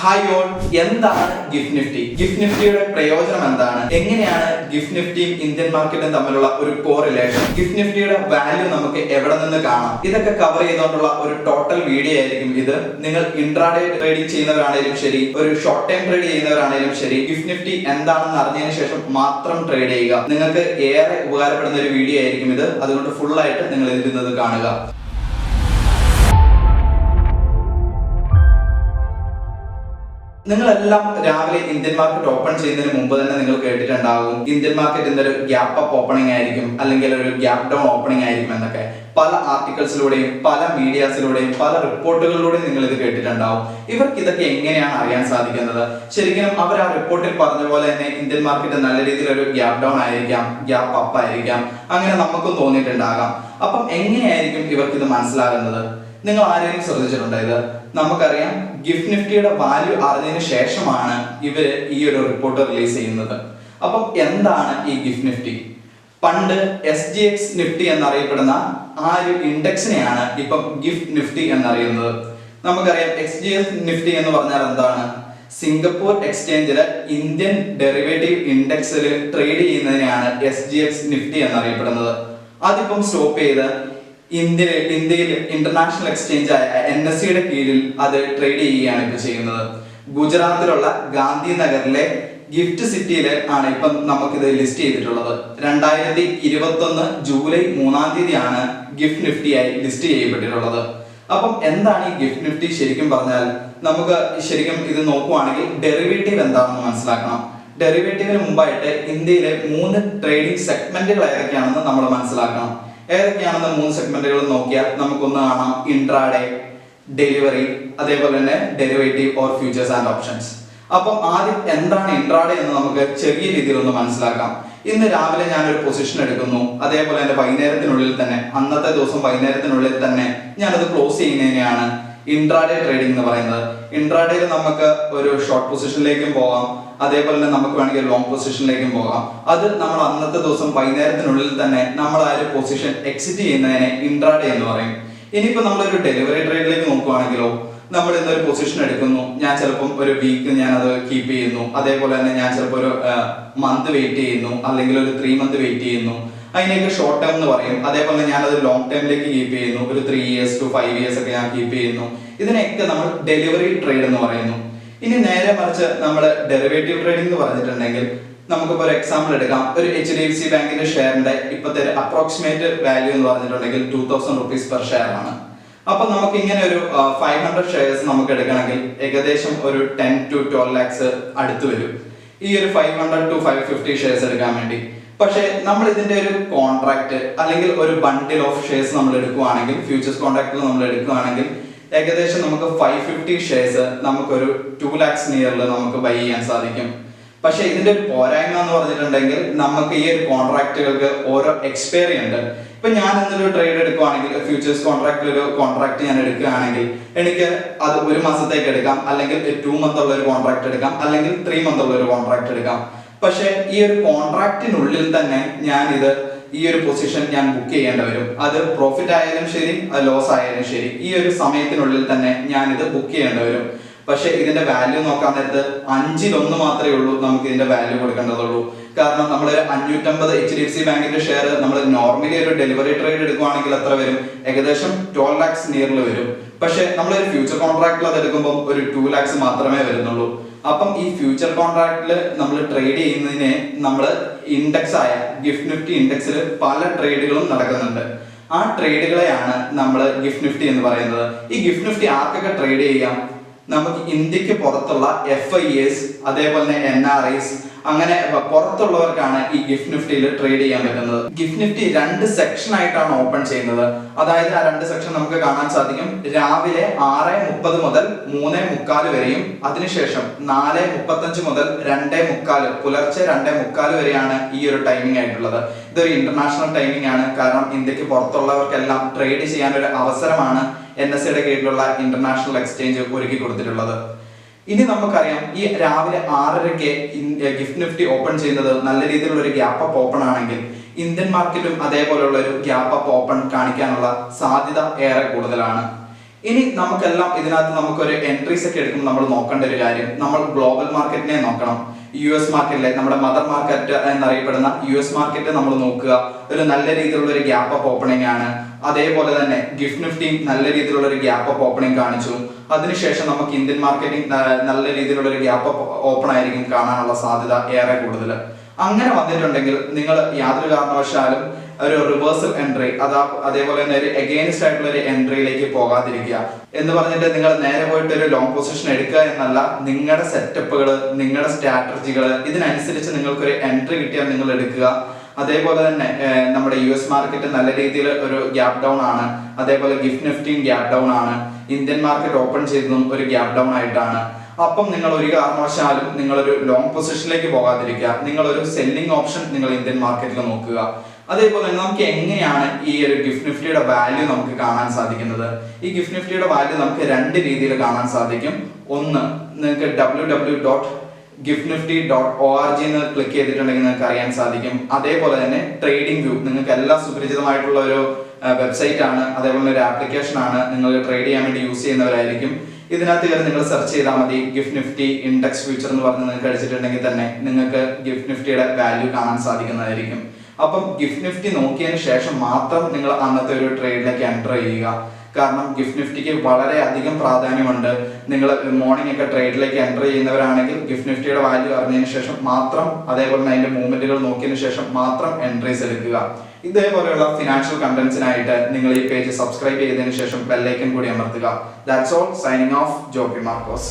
Hi all, എന്താണ് gift Nifty? Gift നിഫ്റ്റിയുടെ പ്രയോജനം എന്താണ്? എങ്ങനെയാണ് ഗിഫ്റ്റ് നിഫ്റ്റിയും ഇന്ത്യൻ മാർക്കറ്റും തമ്മിലുള്ള ഒരു കോറിലേഷൻ? ഗിഫ്റ്റ് നിഫ്റ്റിയുടെ വാല്യൂ നമുക്ക് എവിടെ നിന്ന് കാണാം? ഇതൊക്കെ കവർ ചെയ്തുകൊണ്ടുള്ള ഒരു ടോട്ടൽ വീഡിയോ ആയിരിക്കും ഇത്. നിങ്ങൾ ഇൻട്രാഡേ ട്രേഡിംഗ് ചെയ്യുന്നവരാണേലും ശരി, ഒരു ഷോർട്ട് ടൈം ട്രേഡ് ചെയ്യുന്നവരാണേലും ശരി, ഗിഫ്റ്റ് നിഫ്റ്റി എന്താണെന്ന് അറിഞ്ഞതിന് ശേഷം മാത്രം ട്രേഡ് ചെയ്യുക. നിങ്ങൾക്ക് ഏറെ ഉപകാരപ്പെടുന്ന ഒരു വീഡിയോ ആയിരിക്കും ഇത്. അതുകൊണ്ട് ഫുൾ ആയിട്ട് നിങ്ങൾ ഇതിൽ നിന്ന് കാണുക. നിങ്ങളെല്ലാം രാവിലെ ഇന്ത്യൻ മാർക്കറ്റ് ഓപ്പൺ ചെയ്യുന്നതിന് മുമ്പ് തന്നെ നിങ്ങൾ കേട്ടിട്ടുണ്ടാകും ഇന്ത്യൻ മാർക്കറ്റ് ഇന്നൊരു ഗ്യാപ്പ് അപ്പ് ഓപ്പണിംഗ് ആയിരിക്കും, അല്ലെങ്കിൽ ഒരു ഗ്യാപ്പ് ഡൗൺ ഓപ്പണിംഗ് ആയിരിക്കും എന്നൊക്കെ. പല ആർട്ടിക്കിൾസിലൂടെയും പല മീഡിയാസിലൂടെയും പല റിപ്പോർട്ടുകളിലൂടെയും നിങ്ങൾ ഇത് കേട്ടിട്ടുണ്ടാവും. ഇവർക്ക് ഇതൊക്കെ എങ്ങനെയാണ് അറിയാൻ സാധിക്കുന്നത്? ശരിക്കും അവർ ആ റിപ്പോർട്ടിൽ പറഞ്ഞ പോലെ തന്നെ ഇന്ത്യൻ മാർക്കറ്റ് നല്ല രീതിയിൽ ഒരു ഗ്യാപ്പ് ഡൗൺ ആയിരിക്കാം, ഗ്യാപ്പ് അപ്പ് ആയിരിക്കാം, അങ്ങനെ നമുക്കും തോന്നിയിട്ടുണ്ടാകാം. അപ്പം എങ്ങനെയായിരിക്കും ഇവർക്ക് ഇത് മനസ്സിലാകുന്നത്? നിങ്ങൾ ആരെങ്കിലും ശ്രദ്ധിച്ചിട്ടുണ്ടോ ഇത്? നമുക്കറിയാം ഗിഫ്റ്റ് നിഫ്റ്റിയുടെ വാല്യൂ അറിഞ്ഞതിന് ശേഷമാണ് ഇവര് ഈ ഒരു റിപ്പോർട്ട് റിലീസ് ചെയ്യുന്നത്. അപ്പം എന്താണ് ഈ ഗിഫ്റ്റ് നിഫ്റ്റി? പണ്ട് SGX നിഫ്റ്റി എന്നറിയപ്പെടുന്ന ആ ഒരു ഇൻഡെക്സിനെയാണ് ഇപ്പം ഗിഫ്റ്റ് നിഫ്റ്റി എന്നറിയുന്നത്. നമുക്കറിയാം SGX നിഫ്റ്റി എന്ന് പറഞ്ഞാൽ എന്താണ്? സിംഗപ്പൂർ എക്സ്ചേഞ്ചില് ഇന്ത്യൻ ഡെറിവേറ്റീവ് ഇൻഡെക്സിൽ ട്രേഡ് ചെയ്യുന്നതിനെയാണ് SGX നിഫ്റ്റി എന്നറിയപ്പെടുന്നത്. അതിപ്പം സ്റ്റോപ്പ് ചെയ്ത് ഇന്ത്യയിൽ ഇന്റർനാഷണൽ എക്സ്ചേഞ്ച് ആയ NSEയുടെ കീഴിൽ അത് ട്രേഡ് ചെയ്യുകയാണ് ഇപ്പൊ ചെയ്യുന്നത്. ഗുജറാത്തിലുള്ള ഗാന്ധിനഗറിലെ ഗിഫ്റ്റ് സിറ്റിയിൽ ആണ് ഇപ്പം നമുക്കിത് ലിസ്റ്റ് ചെയ്തിട്ടുള്ളത്. 2021 ജൂലൈ 3-ാം തീയതിയാണ് ഗിഫ്റ്റ് നിഫ്റ്റിയായി ലിസ്റ്റ് ചെയ്യപ്പെട്ടിട്ടുള്ളത്. അപ്പം എന്താണ് ഈ ഗിഫ്റ്റ് നിഫ്റ്റി? ശരിക്കും പറഞ്ഞാൽ നമുക്ക് ശരിക്കും ഇത് നോക്കുവാണെങ്കിൽ ഡെറിവേറ്റീവ് എന്താണെന്ന് മനസ്സിലാക്കണം. ഡെറിവേറ്റീവിന് മുമ്പായിട്ട് ഇന്ത്യയിലെ 3 ട്രേഡിംഗ് സെഗ്മെന്റുകൾ ഏതൊക്കെയാണെന്ന് നമ്മൾ മനസ്സിലാക്കണം. ഏതൊക്കെയാണെന്ന് 3 സെഗ്മെന്റുകൾ നോക്കിയാൽ നമുക്കൊന്ന് കാണാം: ഇൻട്രാഡേ, ഡെലിവറി, അതേപോലെ തന്നെ derivative or futures and options. അപ്പം ആദ്യം എന്താണ് ഇൻട്രാഡേ എന്ന് നമുക്ക് ചെറിയ രീതിയിൽ ഒന്ന് മനസ്സിലാക്കാം. ഇന്ന് രാവിലെ ഞാനൊരു പൊസിഷൻ എടുക്കുന്നു, അതേപോലെ തന്നെ വൈകുന്നേരത്തിനുള്ളിൽ തന്നെ, അന്നത്തെ ദിവസം വൈകുന്നേരത്തിനുള്ളിൽ തന്നെ ഞാനത് ക്ലോസ് ചെയ്യുന്നതിനെയാണ് ഇൻട്രാഡേ ട്രേഡിംഗ് എന്ന് പറയുന്നത്. ഇൻട്രാഡേയിൽ നമുക്ക് ഒരു ഷോർട്ട് പൊസിഷനിലേക്കും പോകാം, അതേപോലെ തന്നെ നമുക്ക് വേണമെങ്കിൽ ലോങ് പൊസിഷനിലേക്കും പോകാം. അത് നമ്മൾ അന്നത്തെ ദിവസം വൈകുന്നേരത്തിനുള്ളിൽ തന്നെ നമ്മൾ ആ ഒരു പൊസിഷൻ എക്സിറ്റ് ചെയ്യുന്നതിനെ ഇൻട്രാഡേ എന്ന് പറയും. ഇനിയിപ്പോൾ നമ്മളൊരു ഡെലിവറി ട്രേഡിലേക്ക് നോക്കുകയാണെങ്കിലോ, നമ്മൾ ഇന്നൊരു പൊസിഷൻ എടുക്കുന്നു, ഞാൻ ചിലപ്പം ഒരു വീക്ക് ഞാൻ അത് കീപ്പ് ചെയ്യുന്നു, അതേപോലെ തന്നെ ഞാൻ ചിലപ്പോൾ ഒരു മന്ത് വെയിറ്റ് ചെയ്യുന്നു, അല്ലെങ്കിൽ ഒരു 3 മന്ത് വെയിറ്റ് ചെയ്യുന്നു, അതിനെയൊക്കെ ഷോർട്ട് ടേം എന്ന് പറയും. അതേപോലെ ഞാനത് ലോങ് ടൈമിലേക്ക് കീപ്പ് ചെയ്യുന്നു, ഒരു 3 years to 5 years ഒക്കെ ഞാൻ കീപ്പ് ചെയ്യുന്നു. ഇതിനെയൊക്കെ നമ്മൾ ഡെലിവറി ട്രേഡ് എന്ന് പറയുന്നു. ഇനി നേരെ മറിച്ച് നമ്മൾ ഡെറിവേറ്റീവ് ട്രേഡിംഗ് എന്ന് പറഞ്ഞിട്ടുണ്ടെങ്കിൽ, നമുക്കിപ്പോൾ ഒരു എക്സാമ്പിൾ എടുക്കാം. ഒരു HDFC ബാങ്കിന്റെ ഷെയറിന്റെ ഇപ്പോഴത്തെ അപ്രോക്സിമേറ്റ് വാല്യൂ എന്ന് പറഞ്ഞിട്ടുണ്ടെങ്കിൽ 2000 rupees പെർ ഷെയർ ആണ്. അപ്പൊ നമുക്ക് ഇങ്ങനെ ഒരു 500 ഷെയർസ് നമുക്ക് എടുക്കണമെങ്കിൽ ഏകദേശം ഒരു 10 to 12 lakhs അടുത്ത് വരും ഈ ഒരു 500 to 550 ഷെയർസ് എടുക്കാൻ വേണ്ടി. പക്ഷേ നമ്മൾ ഇതിന്റെ ഒരു കോൺട്രാക്ട് അല്ലെങ്കിൽ ഒരു ബണ്ടിൽ ഓഫ് ഷെയർസ് നമ്മൾ എടുക്കുകയാണെങ്കിൽ, ഫ്യൂച്ചേഴ്സ് കോൺട്രാക്റ്റിൽ നമ്മൾ എടുക്കുകയാണെങ്കിൽ ഏകദേശം നമുക്ക് 550 ഷെയർസ് നമുക്കൊരു 2 lakhs നിയറിൽ നമുക്ക് ബൈ ചെയ്യാൻ സാധിക്കും. പക്ഷെ ഇതിന്റെ ഒരു പോരായ്മ എന്ന് പറഞ്ഞിട്ടുണ്ടെങ്കിൽ, നമുക്ക് ഈ ഒരു കോൺട്രാക്റ്റുകൾക്ക് ഓരോ എക്സ്പയറി ഉണ്ട്. ഇപ്പൊ ഞാൻ എന്തൊരു ട്രേഡ് എടുക്കുകയാണെങ്കിൽ, ഫ്യൂച്ചേഴ്സ് കോൺട്രാക്റ്റിൽ ഒരു കോൺട്രാക്ട് ഞാൻ എടുക്കുകയാണെങ്കിൽ എനിക്ക് അത് 1 മാസത്തേക്ക് എടുക്കാം, അല്ലെങ്കിൽ 2 month ഉള്ള ഒരു കോൺട്രാക്ട് എടുക്കാം, അല്ലെങ്കിൽ 3 month ഉള്ള ഒരു കോൺട്രാക്ട് എടുക്കാം. പക്ഷെ ഈ ഒരു കോൺട്രാക്റ്റിനുള്ളിൽ തന്നെ ഞാൻ ഈ ഒരു പൊസിഷൻ ഞാൻ ബുക്ക് ചെയ്യേണ്ടി വരും. അത് പ്രോഫിറ്റ് ആയാലും ശരി, അത് ലോസ് ആയാലും ശരി, ഈ ഒരു സമയത്തിനുള്ളിൽ തന്നെ ഞാൻ ഇത് ബുക്ക് ചെയ്യേണ്ടി വരും. പക്ഷെ ഇതിന്റെ വാല്യൂ നോക്കാൻ നേരത്ത് 5-1 മാത്രമേ ഉള്ളൂ നമുക്ക് ഇതിന്റെ വാല്യൂ കൊടുക്കേണ്ടതുള്ളൂ. കാരണം നമ്മളൊരു 550 HDFC ബാങ്കിന്റെ ഷെയർ നമ്മൾ നോർമലി ഒരു ഡെലിവറി ട്രേഡ് എടുക്കുകയാണെങ്കിൽ എത്ര വരും? ഏകദേശം 12 lakhs നിയറിൽ വരും. പക്ഷെ നമ്മളൊരു ഫ്യൂച്ചർ കോൺട്രാക്റ്റിൽ അത് എടുക്കുമ്പോൾ ഒരു 2 lakhs മാത്രമേ വരുന്നുള്ളൂ. അപ്പം ഈ ഫ്യൂച്ചർ കോൺട്രാക്റ്റിൽ നമ്മൾ ട്രേഡ് ചെയ്യുന്നതിനെ നമ്മൾ ഇൻഡെക്സ് ആയ ഗിഫ്റ്റ് നിഫ്റ്റി ഇൻഡെക്സിൽ പല ട്രേഡുകളും നടക്കുന്നുണ്ട്. ആ ട്രേഡുകളെയാണ് നമ്മൾ ഗിഫ്റ്റ് നിഫ്റ്റി എന്ന് പറയുന്നത്. ഈ ഗിഫ്റ്റ് നിഫ്റ്റി ആർക്കൊക്കെ ട്രേഡ് ചെയ്യാം? നമുക്ക് ഇന്ത്യക്ക് പുറത്തുള്ള FIAs, അതേപോലെ തന്നെ NRIs, അങ്ങനെ പുറത്തുള്ളവർക്കാണ് ഈ ഗിഫ്റ്റ് നിഫ്റ്റിയിൽ ട്രേഡ് ചെയ്യാൻ പറ്റുന്നത്. ഗിഫ്റ്റ് നിഫ്റ്റി 2 സെക്ഷൻ ആയിട്ടാണ് ഓപ്പൺ ചെയ്യുന്നത്. അതായത് ആ 2 സെക്ഷൻ നമുക്ക് കാണാൻ സാധിക്കും. രാവിലെ 6:30 മുതൽ 3:45 വരെയും, അതിനുശേഷം 4:35 മുതൽ 2:45 പുലർച്ചെ 2:45 വരെയാണ് ഈ ഒരു ടൈമിംഗ് ആയിട്ടുള്ളത്. ഇതൊരു ഇന്റർനാഷണൽ ടൈമിംഗ് ആണ്. കാരണം ഇന്ത്യക്ക് പുറത്തുള്ളവർക്കെല്ലാം ട്രേഡ് ചെയ്യാൻ ഒരു അവസരമാണ് NSEയുടെ കീഴിലുള്ള ഇന്റർനാഷണൽ എക്സ്ചേഞ്ച് ഒരുക്കി കൊടുത്തിട്ടുള്ളത്. ഇനി നമുക്കറിയാം, ഈ രാവിലെ 6:30-ക്ക് ഗിഫ്റ്റ് നിഫ്റ്റി ഓപ്പൺ ചെയ്യുന്നത് നല്ല രീതിയിലുള്ള ഒരു ഗ്യാപ്പ് അപ്പ് ഓപ്പൺ ആണെങ്കിൽ, ഇന്ത്യൻ മാർക്കറ്റും അതേപോലെയുള്ള ഒരു ഗ്യാപ്പ് അപ്പ് ഓപ്പൺ കാണിക്കാനുള്ള സാധ്യത ഏറെ കൂടുതലാണ്. ഇനി നമുക്കെല്ലാം ഇതിനകത്ത് നമുക്കൊരു എൻട്രീസ് ഒക്കെ എടുക്കുമ്പോൾ നമ്മൾ നോക്കേണ്ട ഒരു കാര്യം, നമ്മൾ ഗ്ലോബൽ മാർക്കറ്റിനെ നോക്കണം. US മാർക്കറ്റിലെ നമ്മുടെ മദർ മാർക്കറ്റ് എന്നറിയപ്പെടുന്ന US മാർക്കറ്റ് നമ്മൾ നോക്കുക. ഒരു നല്ല രീതിയിലുള്ള ഒരു ഗ്യാപ്പ് അപ്പ് ഓപ്പണിംഗ് ആണ്. അതേപോലെ തന്നെ ഗിഫ്റ്റ് നിഫ്റ്റിയും നല്ല രീതിയിലുള്ള ഒരു ഗ്യാപ്പ് അപ്പ് ഓപ്പണിംഗ് കാണിച്ചു. അതിനുശേഷം നമുക്ക് ഇന്ത്യൻ മാർക്കറ്റിംഗ് നല്ല രീതിയിലുള്ള ഒരു ഗ്യാപ്പ് അപ്പ് ഓപ്പൺ ആയിരിക്കും കാണാനുള്ള സാധ്യത ഏറെ കൂടുതൽ. അങ്ങനെ വന്നിട്ടുണ്ടെങ്കിൽ നിങ്ങൾ യാതൊരു കാരണവശാലും ഒരു റിവേഴ്സൽ എൻട്രി അതേപോലെ തന്നെ ഒരു എഗെയിൻസ്റ്റ് ആയിട്ടുള്ള ഒരു എൻട്രിയിലേക്ക് പോകാതിരിക്കുക. എന്ന് പറഞ്ഞിട്ട് നിങ്ങൾ നേരെ പോയിട്ട് ഒരു ലോങ് പൊസിഷൻ എടുക്കുക എന്നല്ല, നിങ്ങളുടെ സെറ്റപ്പുകൾ, നിങ്ങളുടെ സ്ട്രാറ്റജികൾ ഇതിനനുസരിച്ച് നിങ്ങൾക്കൊരു എൻട്രി കിട്ടിയാൽ നിങ്ങൾ എടുക്കുക. അതേപോലെ തന്നെ നമ്മുടെ US മാർക്കറ്റ് നല്ല രീതിയിൽ ഒരു ഗ്യാപ് ഡൗൺ ആണ്. അതേപോലെ ഗിഫ്റ്റ് നിഫ്റ്റിയും ഗ്യാപ് ഡൗൺ ആണ്. ഇന്ത്യൻ മാർക്കറ്റ് ഓപ്പൺ ചെയ്തതും ഒരു ഗ്യാപ് ഡൗൺ ആയിട്ടാണ്. അപ്പം നിങ്ങൾ ഒരു കാരണവശാലും നിങ്ങളൊരു ലോങ് പൊസിഷനിലേക്ക് പോകാതിരിക്കുക. നിങ്ങളൊരു സെല്ലിംഗ് ഓപ്ഷൻ നിങ്ങൾ ഇന്ത്യൻ മാർക്കറ്റിൽ നോക്കുക. അതേപോലെ നമുക്ക് എങ്ങനെയാണ് ഈ ഒരു ഗിഫ്റ്റ് നിഫ്റ്റിയുടെ വാല്യൂ നമുക്ക് കാണാൻ സാധിക്കുന്നത്? ഈ ഗിഫ്റ്റ് നിഫ്റ്റിയുടെ വാല്യൂ നമുക്ക് രണ്ട് രീതിയിൽ കാണാൻ സാധിക്കും. ഒന്ന്, നിങ്ങൾക്ക് www.giftnifty.org എന്ന് ക്ലിക്ക് ചെയ്തിട്ടുണ്ടെങ്കിൽ നിങ്ങൾക്ക് അറിയാൻ സാധിക്കും. അതേപോലെ തന്നെ ട്രേഡിംഗ് വ്യൂ നിങ്ങൾക്ക് എല്ലാം സുപരിചിതമായിട്ടുള്ള ഒരു വെബ്സൈറ്റ് ആണ്. അതേപോലെ ഒരു ആപ്ലിക്കേഷൻ ആണ്. നിങ്ങൾ ട്രേഡ് ചെയ്യാൻ വേണ്ടി യൂസ് ചെയ്യുന്നവരായിരിക്കും. ഇതിനകത്ത് കയറി നിങ്ങൾ സെർച്ച് ചെയ്താൽ മതി ഗിഫ്റ്റ് നിഫ്റ്റി ഇൻഡെക്സ് ഫ്യൂച്ചർ എന്ന് പറഞ്ഞ് നിങ്ങൾക്ക് അടിച്ചിട്ടുണ്ടെങ്കിൽ തന്നെ നിങ്ങൾക്ക് ഗിഫ്റ്റ് നിഫ്റ്റിയുടെ വാല്യൂ കാണാൻ സാധിക്കുന്നതായിരിക്കും. അപ്പം ഗിഫ്റ്റ് നിഫ്റ്റി നോക്കിയതിന് ശേഷം മാത്രം നിങ്ങൾ അന്നത്തെ ഒരു ട്രേഡിലേക്ക് എൻ്റർ ചെയ്യുക. കാരണം ഗിഫ്റ്റ് നിഫ്റ്റിക്ക് വളരെ അധികം പ്രാധാന്യമുണ്ട്. നിങ്ങൾ മോർണിംഗ് ഒക്കെ ട്രേഡിലേക്ക് എൻ്റർ ചെയ്യുന്നവരാണെങ്കിൽ ഗിഫ്റ്റ് നിഫ്റ്റിയുടെ വാല്യൂ അറിഞ്ഞതിന് ശേഷം മാത്രം, അതേപോലെ തന്നെ അതിന്റെ മൂവ്മെന്റുകൾ നോക്കിയതിന് ശേഷം മാത്രം എൻട്രീസ് എടുക്കുക. ഇതേപോലെയുള്ള ഫിനാൻഷ്യൽ കണ്ടന്റ്സിനായിട്ട് നിങ്ങൾ ഈ പേജ് സബ്സ്ക്രൈബ് ചെയ്തതിനു ശേഷം ബെൽ ഐക്കൺ കൂടി അമർത്തുക. That's all. Signing off, Joby Markose.